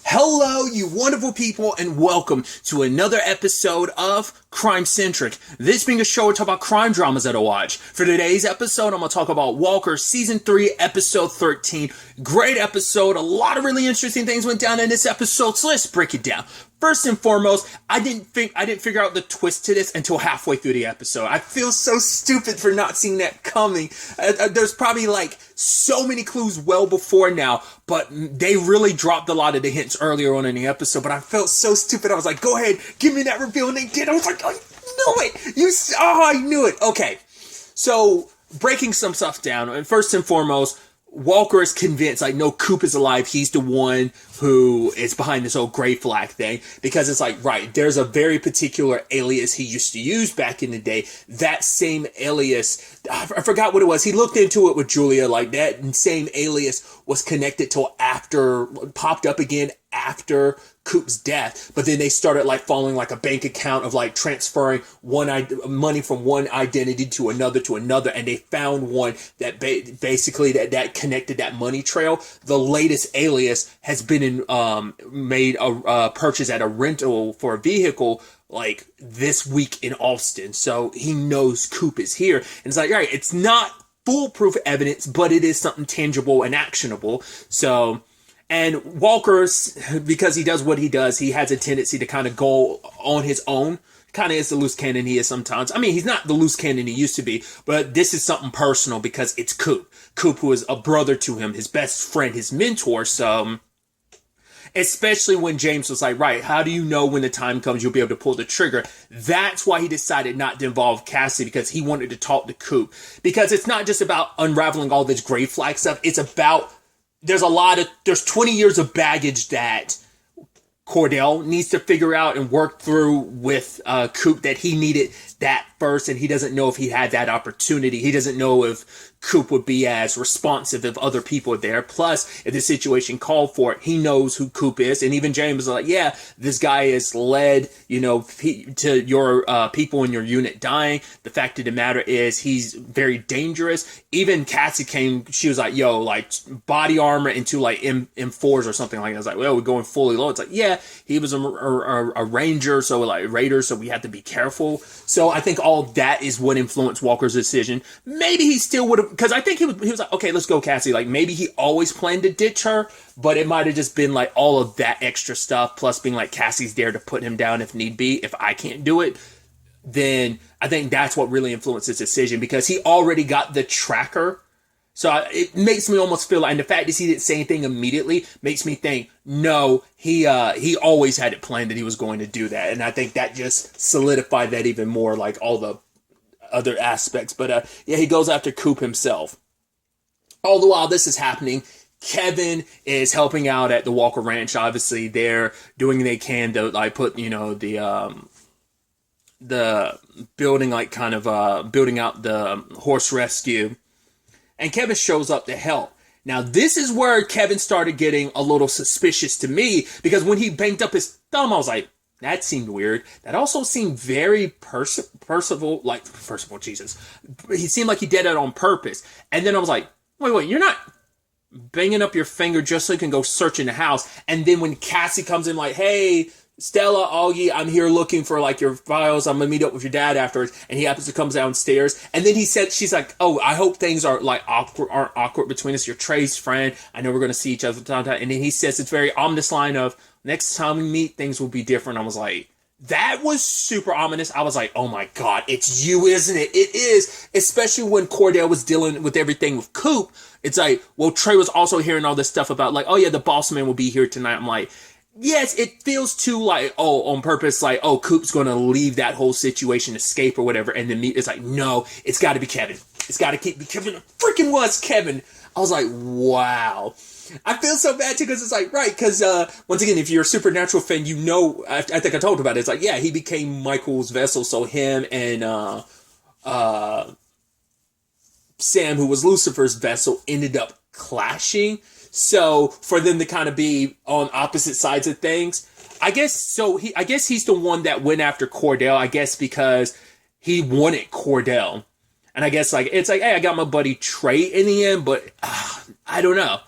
Hello, you wonderful people, and welcome to another episode of Centric. This being a show we talk about crime dramas that I watch. For today's episode, I'm going to talk about Walker Season 3, Episode 13. Great episode. A lot of really interesting things went down in this episode, so let's break it down. First and foremost, I didn't figure out the twist to this until halfway through the episode. I feel so stupid for not seeing that coming. There's probably like so many clues well before now, but they really dropped a lot of the hints earlier on in the episode, but I felt so stupid. I was like, go ahead, give me that reveal, and they did. I was like, I knew it. I knew it. Okay, so breaking some stuff down, and first and foremost, Walker is convinced, like, no, Coop is alive. He's the one who is behind this whole gray flag thing. Because it's like, right, there's a very particular alias he used to use back in the day. That same alias, I forgot what it was. He looked into it with Julia. Like, that same alias was connected till after, popped up again after Coop's death, but then they started like following like a bank account of like transferring money from one identity to another, and they found one that basically that connected that money trail. The latest alias has been made a purchase at a rental for a vehicle like this week in Austin, so he knows Coop is here, and it's like, all right, it's not foolproof evidence, but it is something tangible and actionable. So. And Walker's, because he does what he does, he has a tendency to kind of go on his own. Kind of is the loose cannon he is sometimes. I mean, he's not the loose cannon he used to be, but this is something personal because it's Coop. Coop, who is a brother to him, his best friend, his mentor. So, especially when James was like, right, how do you know when the time comes you'll be able to pull the trigger? That's why he decided not to involve Cassie, because he wanted to talk to Coop. Because it's not just about unraveling all this gray flag stuff. It's about there's 20 years of baggage that Cordell needs to figure out and work through with Coop, that he needed that first, and he doesn't know if he had that opportunity. He doesn't know if Coop would be as responsive if other people are there. Plus, if the situation called for it, he knows who Coop is. And even James is like, yeah, this guy has led, to your people in your unit dying. The fact of the matter is he's very dangerous. Even Cassie she was like, yo, like body armor into like M4s or something like that. I was like, well, we're going fully low. It's like, yeah, he was a ranger, so like raider, so we have to be careful. So I think all that is what influenced Walker's decision. Maybe he still would have, because I think he was like, okay, let's go, Cassie. Like, maybe he always planned to ditch her, but it might have just been like all of that extra stuff, plus being like, Cassie's there to put him down if need be. If I can't do it, then I think that's what really influenced his decision, because he already got the tracker. So it makes me almost feel like, and the fact that he didn't say anything immediately makes me think, no, he always had it planned that he was going to do that. And I think that just solidified that even more, like all the other aspects. But yeah, he goes after Coop himself. All the while this is happening, Kevin is helping out at the Walker Ranch. Obviously, they're doing what they can to like put, the building, like kind of building out the horse rescue. And Kevin shows up to help. Now, this is where Kevin started getting a little suspicious to me, because when he banked up his thumb, I was like, that seemed weird. That also seemed very Percival, Jesus. He seemed like he did it on purpose. And then I was like, wait, you're not banging up your finger just so you can go search in the house. And then when Cassie comes in like, hey, Stella, Augie, I'm here looking for like your files. I'm gonna meet up with your dad afterwards, and he happens to come downstairs. And then she's like, "Oh, I hope things aren't awkward between us. You're Trey's friend. I know we're gonna see each other from time to time." And then he says this very ominous line of, "Next time we meet, things will be different." I was like, that was super ominous. I was like, oh my God, it's you, isn't it? It is, especially when Cordell was dealing with everything with Coop. It's like, well, Trey was also hearing all this stuff about like, oh yeah, the boss man will be here tonight. I'm like, yes, it feels too like, oh, on purpose, like, oh, Coop's going to leave that whole situation, escape or whatever, and then it's like, no, it's got to be Kevin. It's got to keep Kevin. It freaking was Kevin. I was like, wow. I feel so bad too, because it's like, right, because once again, if you're a Supernatural fan, I think I told about it. It's like, yeah, he became Michael's vessel, so him and Sam, who was Lucifer's vessel, ended up clashing. So for them to kind of be on opposite sides of things, I guess he's the one that went after Cordell, I guess because he wanted Cordell. And I guess like, it's like, hey, I got my buddy Trey in the end, but I don't know.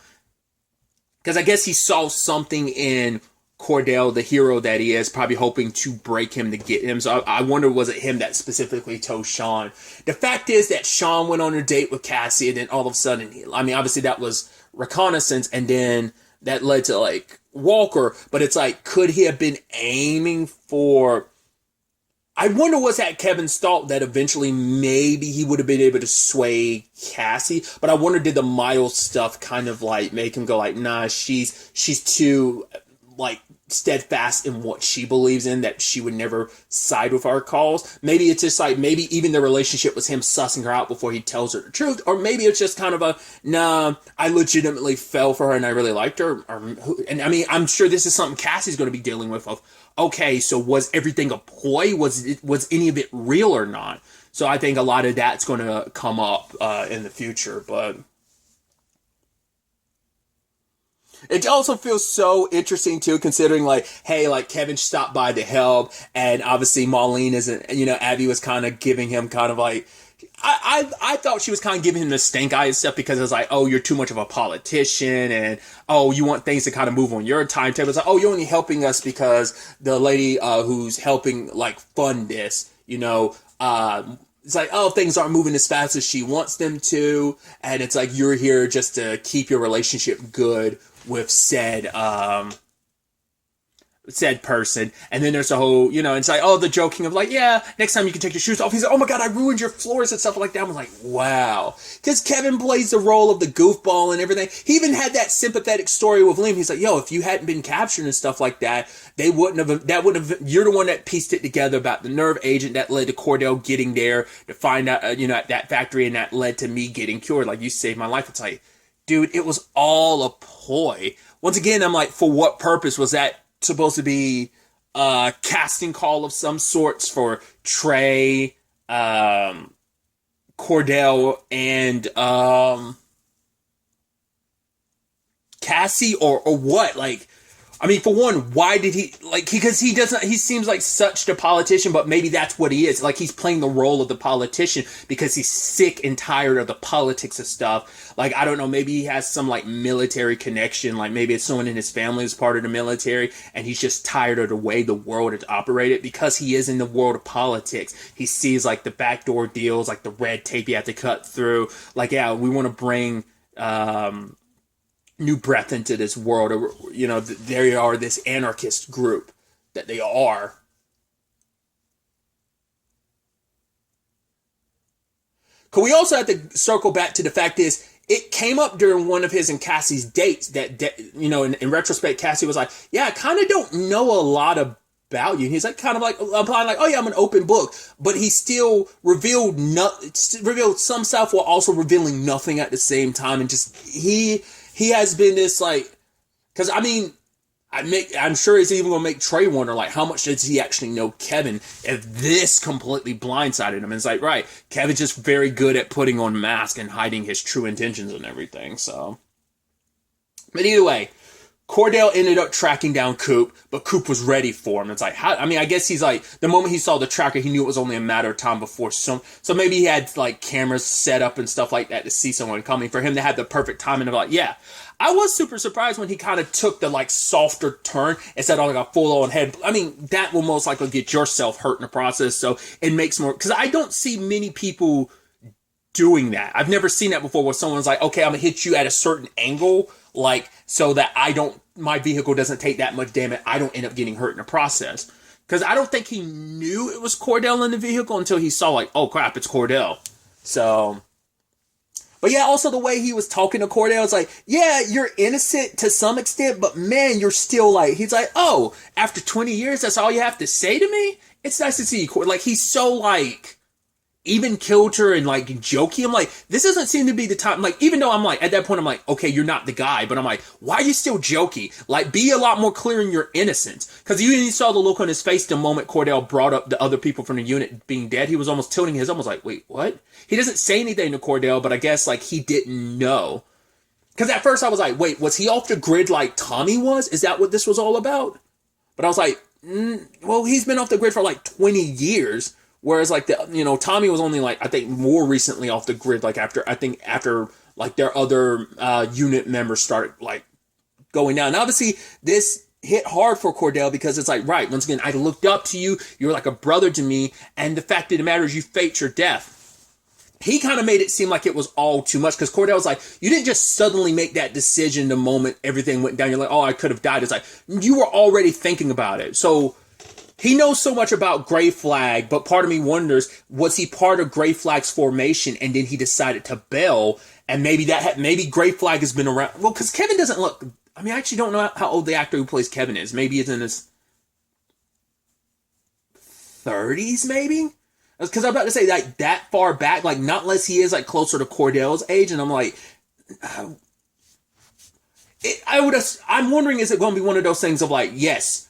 because I guess he saw something in Cordell, the hero that he is, probably hoping to break him to get him. So I wonder, was it him that specifically told Sean? The fact is that Sean went on a date with Cassie, and then all of a sudden, obviously that was reconnaissance, and then that led to, like, Walker. But it's like, could he have been aiming for... I wonder, was that Kevin's thought that eventually maybe he would have been able to sway Cassie? But I wonder, did the Miles stuff kind of, like, make him go, like, nah, she's too, like, steadfast in what she believes in, that she would never side with our cause. Maybe it's just like, maybe even the relationship was him sussing her out before he tells her the truth, or maybe it's just kind of a, nah, I legitimately fell for her and I really liked her. And I mean, I'm sure this is something Cassie's going to be dealing with, of, okay, so was everything a ploy? Was any of it real or not? So I think a lot of that's going to come up in the future, but it also feels so interesting too, considering, like, hey, like, Kevin stopped by to help, and obviously Marlene isn't, Abby was kind of giving him kind of like, I thought she was kind of giving him the stink eye and stuff, because it was like, oh, you're too much of a politician, and oh, you want things to kind of move on your timetable. It's like, oh, you're only helping us because the lady who's helping, like, fund this, it's like, oh, things aren't moving as fast as she wants them to, and it's like, you're here just to keep your relationship good with said person. And then there's a whole, it's like, oh, the joking of, like, yeah, next time you can take your shoes off. He's like, oh my god, I ruined your floors and stuff like that. I was like, wow. Because Kevin plays the role of the goofball and everything. He even had that sympathetic story with Liam. He's like, yo, if you hadn't been captured and stuff like that, you're the one that pieced it together about the nerve agent that led to Cordell getting there to find out, at that factory, and that led to me getting cured. Like, you saved my life. It's like, dude, it was all a ploy. Once again, I'm like, for what purpose? Was that supposed to be a casting call of some sorts for Trey, Cordell, and Cassie, or what? Like, I mean, for one, why did he, like, because he seems like such the politician, but maybe that's what he is. Like, he's playing the role of the politician because he's sick and tired of the politics of stuff. Like, I don't know, maybe he has some, like, military connection. Like, maybe it's someone in his family who's part of the military, and he's just tired of the way the world is operated because he is in the world of politics. He sees, like, the backdoor deals, like the red tape you have to cut through. Like, yeah, we want to bring, new breath into this world. They are this anarchist group that they are. Could we also have to circle back to the fact is, it came up during one of his and Cassie's dates that in retrospect, Cassie was like, yeah, I kind of don't know a lot about you. And he's like, kind of like applying, like, oh yeah, I'm an open book, but he still revealed some stuff while also revealing nothing at the same time. And just, he has been this, like, because I mean, I'm sure he's even gonna make Trey wonder, like, how much does he actually know Kevin if this completely blindsided him? And it's like, right, Kevin's just very good at putting on masks and hiding his true intentions and everything. So, but either way, Cordell ended up tracking down Coop, but Coop was ready for him. It's like, I guess he's like, the moment he saw the tracker, he knew it was only a matter of time before so maybe he had, like, cameras set up and stuff like that to see someone coming, for him to have the perfect timing of, like, yeah. I was super surprised when he kind of took the, like, softer turn instead of, like, a full-on head. I mean, that will most likely get yourself hurt in the process, so it makes more, because I don't see many people doing that. I've never seen that before, where someone's like, okay, I'm gonna hit you at a certain angle, like, so that my vehicle doesn't take that much damage, I don't end up getting hurt in the process. Because I don't think he knew it was Cordell in the vehicle until he saw, like, oh crap, it's Cordell. So, but yeah, also the way he was talking to Cordell, it's like, yeah, you're innocent to some extent, but man, you're still like, he's like, oh, after 20 years, that's all you have to say to me? It's nice to see you, like, he's so, like, even killed her and, like, jokey. I'm like, this doesn't seem to be the time. Like, even though I'm like, at that point, I'm like, okay, you're not the guy. But I'm like, why are you still jokey? Like, be a lot more clear in your innocence. Because you even saw the look on his face the moment Cordell brought up the other people from the unit being dead. He was almost tilting his, almost like, wait, what? He doesn't say anything to Cordell, but I guess, like, he didn't know. Because at first I was like, wait, was he off the grid like Tommy was? Is that what this was all about? But I was like, well, he's been off the grid for like 20 years. Whereas, like, Tommy was only, like, I think more recently off the grid, like, after like, their other unit members started, like, going down. And obviously, this hit hard for Cordell because it's like, right, once again, I looked up to you. You're like a brother to me. And the fact of the matter is you faked your death. He kind of made it seem like it was all too much because Cordell was like, you didn't just suddenly make that decision the moment everything went down. You're like, oh, I could have died. It's like, you were already thinking about it. So he knows so much about Gray Flag, but part of me wonders, was he part of Gray Flag's formation and then he decided to bail? And maybe Gray Flag has been around. Well, because Kevin doesn't look, I mean, I actually don't know how old the actor who plays Kevin is. Maybe he's in his 30s, maybe? Because I'm about to say, like, that far back, like, not unless he is, like, closer to Cordell's age, and I'm like, I'm wondering, is it going to be one of those things of, like, yes,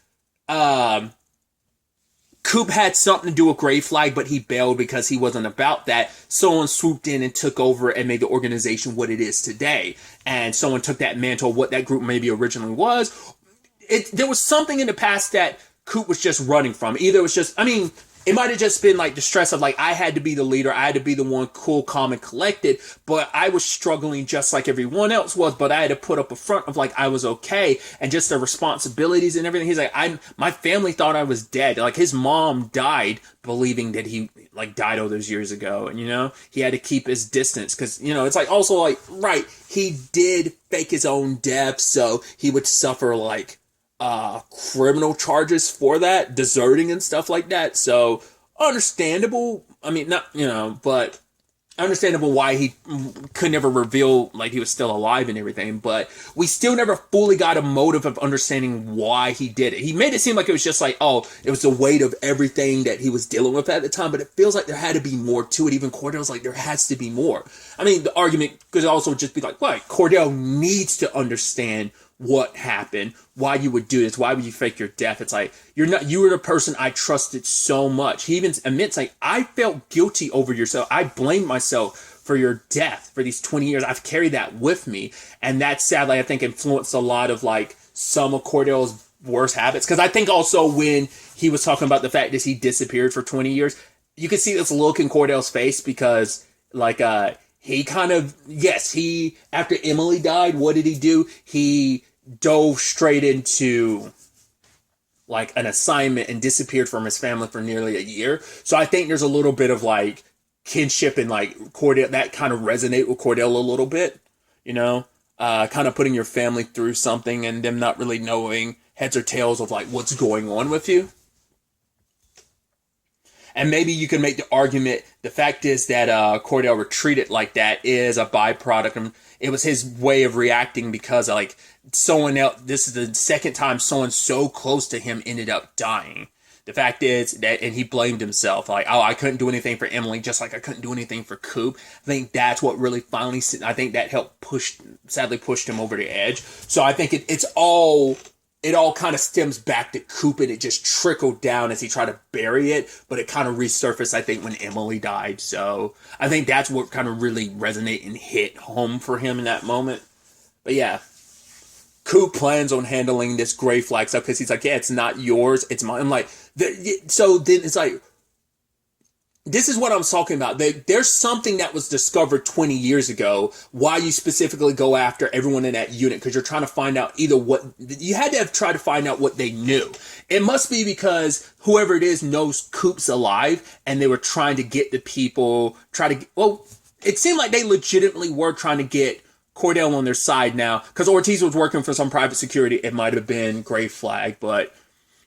Coop had something to do with Gray Flag, but he bailed because he wasn't about that. Someone swooped in and took over and made the organization what it is today. And someone took that mantle, what that group maybe originally was. There was something in the past that Coop was just running from. Either it was just, I mean, it might have just been like the stress of like, I had to be the leader. I had to be the one cool, calm, and collected. But I was struggling just like everyone else was. But I had to put up a front of like, I was okay. And just the responsibilities and everything. He's like, my family thought I was dead. Like his mom died believing that he like died all those years ago. And, you know, he had to keep his distance. Because, you know, it's like also like, right, he did fake his own death. So he would suffer like, criminal charges for that, deserting and stuff like that. So understandable. I mean, not, you know, but understandable why he could never reveal like he was still alive and everything. But we still never fully got a motive of understanding why he did it. He made it seem like it was just like, oh, it was the weight of everything that he was dealing with at the time. But it feels like there had to be more to it. Even Cordell's like, there has to be more. I mean, the argument could also just be like, what? Cordell needs to understand what happened, why you would do this, why would you fake your death? It's like, you were the person I trusted so much. He even admits, like, I felt guilty over yourself. I blamed myself for your death for these 20 years. I've carried that with me. And that sadly, I think influenced a lot of like some of Cordell's worst habits. Cause I think also when he was talking about the fact that he disappeared for 20 years, you could see this look in Cordell's face because like, he kind of, yes, after Emily died, what did he do? He dove straight into like an assignment and disappeared from his family for nearly a year. So I think there's a little bit of like kinship and like Cordell that kind of resonate with Cordell a little bit, you know, kind of putting your family through something and them not really knowing heads or tails of like what's going on with you. And maybe you can make the argument, the fact is that Cordell retreated like that is a byproduct. And it was his way of reacting because like someone else, this is the second time someone so close to him ended up dying. The fact is that, and he blamed himself, like, oh, I couldn't do anything for Emily, just like I couldn't do anything for Coop. I think that's what really finally, I think that helped sadly pushed him over the edge. So I think it all kind of stems back to Coop and it just trickled down as he tried to bury it, but it kind of resurfaced, I think, when Emily died. So I think that's what kind of really resonated and hit home for him in that moment. But yeah, Coop plans on handling this Gray Flag stuff because he's like, yeah, it's not yours, it's mine. I'm like, so then it's like, this is what I'm talking about. There's something that was discovered 20 years ago. Why you specifically go after everyone in that unit? Because you're trying to find out you had to have tried to find out what they knew. It must be because whoever it is knows Coop's alive and they were trying to get the people, it seemed like they legitimately were trying to get Cordell on their side now. Because Ortiz was working for some private security. It might have been Gray Flag, but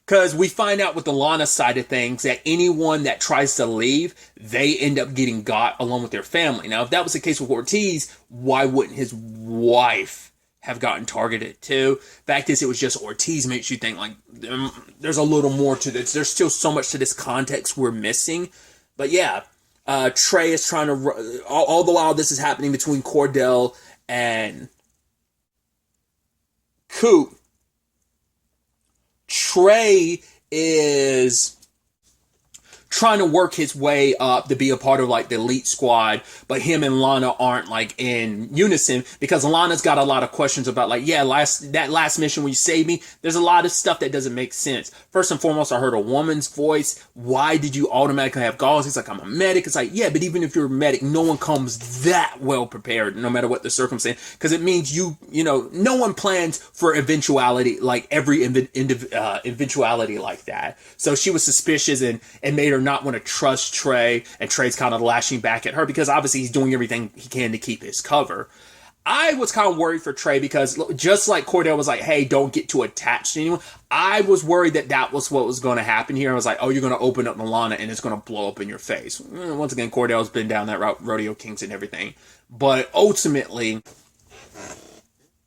because we find out with the Lana side of things that anyone that tries to leave, they end up getting got along with their family. Now, if that was the case with Ortiz, why wouldn't his wife have gotten targeted too? Fact is, it was just Ortiz makes you think like there's a little more to this. There's still so much to this context we're missing. But yeah, Trey is trying to, all the while this is happening between Cordell and Coop. Trey is trying to work his way up to be a part of like the elite squad, but him and Lana aren't like in unison because Lana's got a lot of questions about like, yeah, that last mission when you saved me, there's a lot of stuff that doesn't make sense. First and foremost, I heard a woman's voice. Why did you automatically have gauze? He's like, I'm a medic. It's like, yeah, but even if you're a medic, no one comes that well prepared, no matter what the circumstance, because it means no one plans for eventuality, like every eventuality like that. So she was suspicious and made her not want to trust Trey, and Trey's kind of lashing back at her because obviously he's doing everything he can to keep his cover. I was kind of worried for Trey because just like Cordell was like, hey, don't get too attached to anyone, I was worried that was what was going to happen here. I was like, oh, you're going to open up Milana and it's going to blow up in your face. Once again, Cordell's been down that route, Rodeo Kings and everything. But ultimately,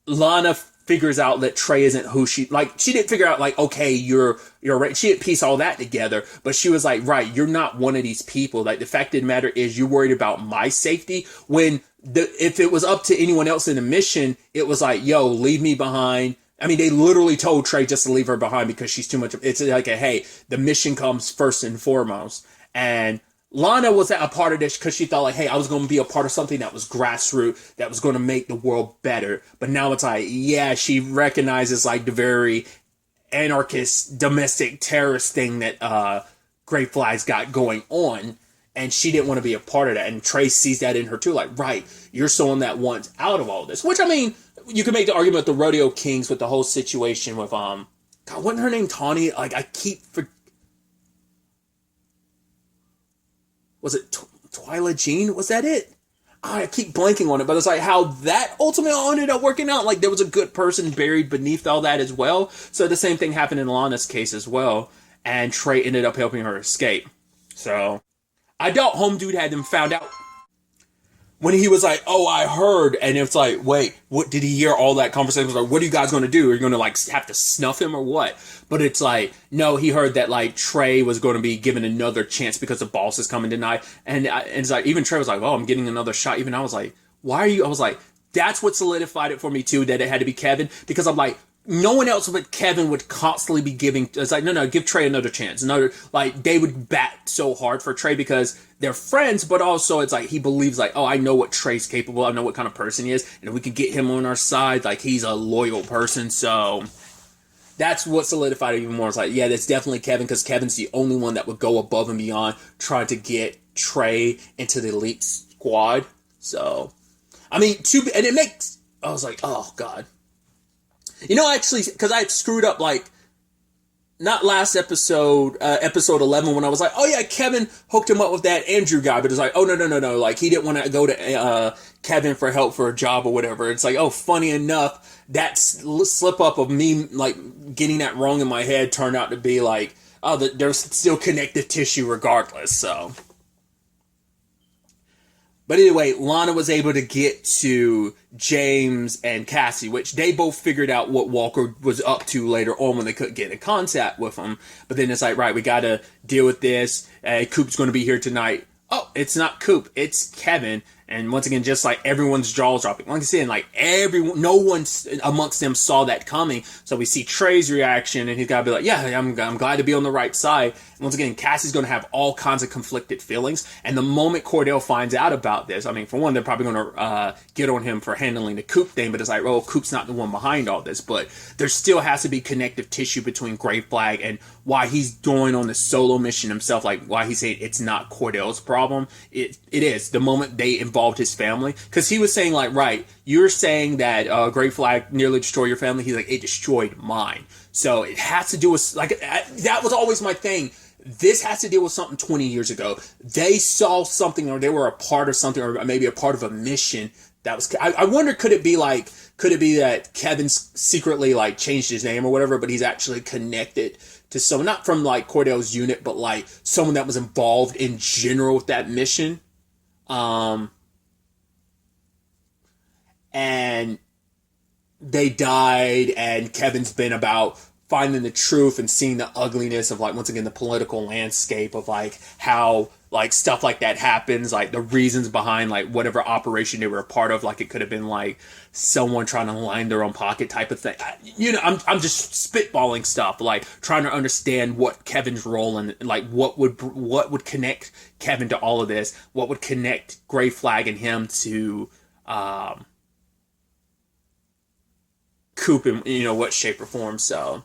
Lana figures out that Trey isn't who she didn't figure out like, okay, you're right. She didn't piece all that together, but she was like, right, you're not one of these people. Like the fact of the matter is you're worried about my safety when if it was up to anyone else in the mission, it was like, yo, leave me behind. I mean, they literally told Trey just to leave her behind because she's too much. It's like hey, the mission comes first and foremost. And Lana was a part of this because she thought like, hey, I was going to be a part of something that was grassroots, that was going to make the world better. But now it's like, yeah, she recognizes like the very anarchist, domestic terrorist thing that Grey Flag's got going on. And she didn't want to be a part of that. And Trey sees that in her too. Like, right, you're someone that wants out of all this. Which, I mean, you could make the argument with the Rodeo Kings with the whole situation with, God, wasn't her name Tawny? Like, I keep was it Twyla Jean? Was that it? I keep blanking on it, but it's like how that ultimately ended up working out. Like there was a good person buried beneath all that as well. So the same thing happened in Lana's case as well. And Trey ended up helping her escape. So I doubt Home Dude had them found out when he was like, oh, I heard. And it's like, wait, what did he hear all that conversation? Like, what are you guys going to do? Are you going to like have to snuff him or what? But it's like, no, he heard that like Trey was going to be given another chance because the boss is coming tonight. And it's like, even Trey was like, oh, I'm getting another shot. Even I was like, why are you? I was like, that's what solidified it for me too, that it had to be Kevin. Because I'm like, no one else but Kevin would constantly be giving. It's like, no, give Trey another chance. Like they would bat so hard for Trey because they're friends, but also it's like he believes like, oh, I know what Trey's capable. I know what kind of person he is, and if we could get him on our side, like he's a loyal person. So that's what solidified it even more. It's like, yeah, that's definitely Kevin because Kevin's the only one that would go above and beyond trying to get Trey into the elite squad. So, I mean, and it makes. I was like, oh god. Actually, because I screwed up, like, not last episode, episode 11, when I was like, oh yeah, Kevin hooked him up with that Andrew guy, but it's like, oh, no, like, he didn't want to go to Kevin for help for a job or whatever. It's like, oh, funny enough, that slip up of me, like, getting that wrong in my head turned out to be like, oh, there's still connective tissue regardless, so. But anyway, Lana was able to get to James and Cassie, which they both figured out what Walker was up to later on when they couldn't get in contact with him. But then it's like, right, we got to deal with this. Coop's going to be here tonight. Oh, it's not Coop, it's Kevin. And once again, just like everyone's jaws dropping. Like I said, like no one amongst them saw that coming. So we see Trey's reaction, and he's got to be like, yeah, I'm glad to be on the right side. And once again, Cassie's going to have all kinds of conflicted feelings. And the moment Cordell finds out about this, I mean, for one, they're probably going to get on him for handling the Coop thing. But it's like, oh, Coop's not the one behind all this. But there still has to be connective tissue between Grey Flag and why he's going on the solo mission himself. Like why he's saying it's not Cordell's problem. It is. The moment they involved his family, because he was saying like, right, you're saying that Grey Flag nearly destroyed your family. He's like, it destroyed mine. So it has to do with like that was always my thing. This has to deal with something 20 years ago. They saw something, or they were a part of something, or maybe a part of a mission that was. I wonder, could it be that Kevin's secretly like changed his name or whatever, but he's actually connected to someone, not from like Cordell's unit, but like someone that was involved in general with that mission. And they died, and Kevin's been about finding the truth and seeing the ugliness of like, once again, the political landscape of like how like stuff like that happens, like the reasons behind like whatever operation they were a part of. Like it could have been like someone trying to line their own pocket type of thing. I'm just spitballing stuff, like trying to understand what Kevin's role and like what would connect Kevin to all of this, what would connect Grey Flag and him to Coop in what shape or form. So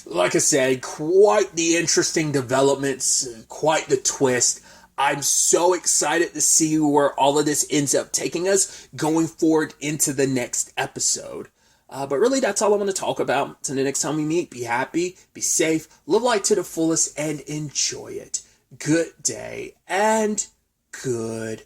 like I said, quite the interesting developments, quite the twist. I'm so excited to see where all of this ends up taking us going forward into the next episode. But really, that's all I want to talk about. Until the next time we meet, be happy, be safe, live life to the fullest, and enjoy it. Good day and good